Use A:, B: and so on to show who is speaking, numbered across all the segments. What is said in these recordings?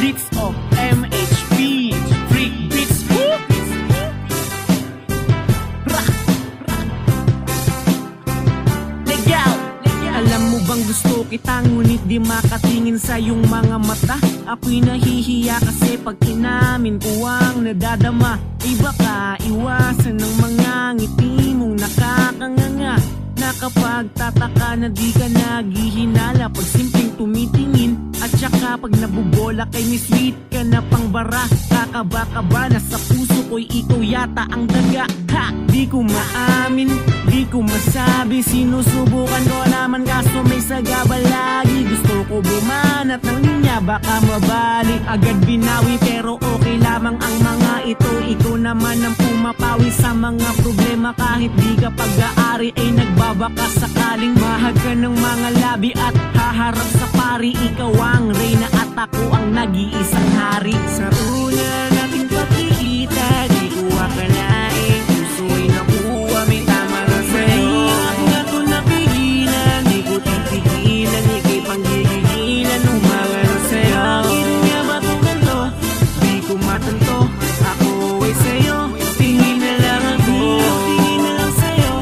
A: beats of MHP Freak Beats. Legal. Alam mo bang gusto kita ngunit di makatingin sa iyong mga mata. Ako'y nahihiya kasi pag inamin ko ang nadadama. Iba ka, iwasan ng mga ngiti mong nakakanganga. Nakapagtataka na di ka naghihinala pag simpleng tumitingin. At saka pag nabubola kay Miss Sweet ka na pangbara. Kakaba-kaba na sa puso ko'y ikaw yata ang daga. Ha! Di ko maamin, di ko masabi. Sinusubukan ko naman kaso may sagaba lagi. Gusto ko bumanat ng linya baka mabalik. Agad binawi pero okay lamang ang mga ito. Ikaw naman ang pumapawi sa mga problema. Kahit di ka pag-aari ay nagbabaka sakaling mahag ka ng mga labi at haharap sa pari. Ikaw ang reyna at ako ang nag-iisang hari. Sa una nating pagkikita di ko akalain puso ay nakuha may tama na sa'yo. Mahirap nga to napigilan, di ko titigilan, ikay panggigilan umaga na sa'yo. Bakit nga ba itong ganito? Di ko matanto, ako ay sa'yo. Tingin na lang ako, tingin na lang sa'yo.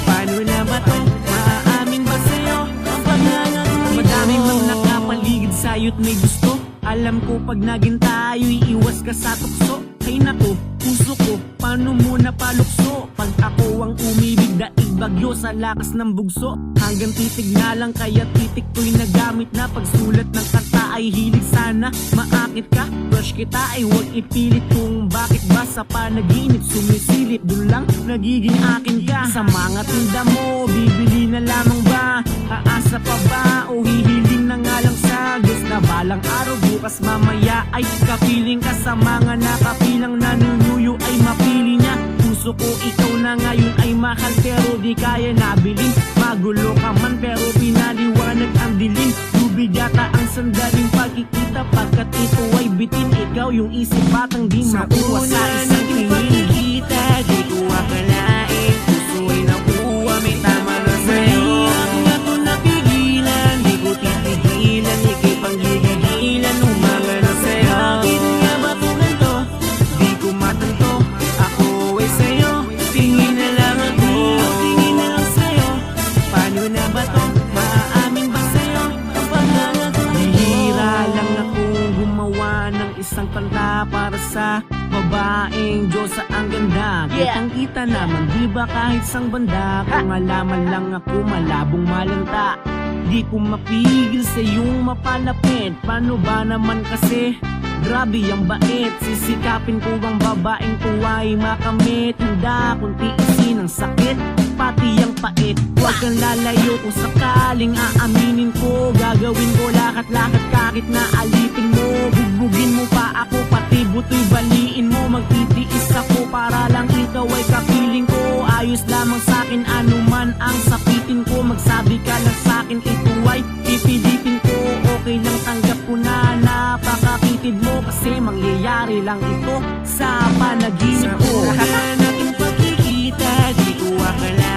A: Paano na ba to? Maaamin ba sa'yo? Ang paglangan mo madami mang nakapaligid sa'yo't may gusto. Alam ko pag naging tayo'y iwas ka sa tukso. Ay naku, puso ko, paano mo napalukso? Pag ako ang umibig, daig bagyo sa lakas ng bugso. Hanggang titig na lang kaya titik ko'y nagamit na. Pagsulat ng kanta ay hilig sana maakit ka. Crush kita ay huwag ipilit kung bakit ba sa panaginip sumisilip. Dun lang nagiging akin ka. Sa mga tinda mo, bibili na lamang ba? Aasa pa ba o hihiling na nga lang sa Diyos na balang araw bukas mamaya ay kapiling ka. Sa mga nakapilang nanunuyo ay mapili niya. Puso ko ikaw na ngayon ay mahal pero di kaya nabilin. Magulo ka man pero pinaliwanag ang dilim. Tubig yata ang sandaling pagkikita pagkat ito ay bitin. Ikaw yung isip batang di makuha sa isang tingin. Pagkikita di ko akalain puso ay nakuha may tama na sa'yo. Mahirap nga to napigilan, di ko titigilan, ikay panggigilan umaga na sa'yo. Bakit nga ba to ganito? Di ko matanto, ako ay sa'yo. Tingin na lang ako, tingin na lang sa'yo. Paano na ba to? Maaamin ba sa'yo? Ang paglangan ko bihira lang akong gumawa ng isang kanta para sa babaeng Diyosa ang ganda. Kitang kita naman di ba kahit sang banda. Kung alaman lang ako malabong malanta. Di ko mapigil sa iyong mapalapit. Paano ba naman kasi? Grabe ang bait. Sisikapin ko ang babaeng tuwa'y makamit. Handa kung tiisin ang sakit pati ang pait. Huwag kang lalayo kung sakaling aaminin ko. Gagawin ko lahat-lahat kahit na alipin mo. Bugbugin mo pa ako pati buto'y baliin mo. Magtitiis ako para lang ikaw ay kapiling ko. Ayos lamang sa'kin anuman ang sapitin ko. Magsabi ka lang sa'kin ito ay pipilitin ko. Okay lang tanggap ko na napakapitid mo. Kasi mangyayari lang ito sa panaginip ko. Sa una nating pagkikita di ko akala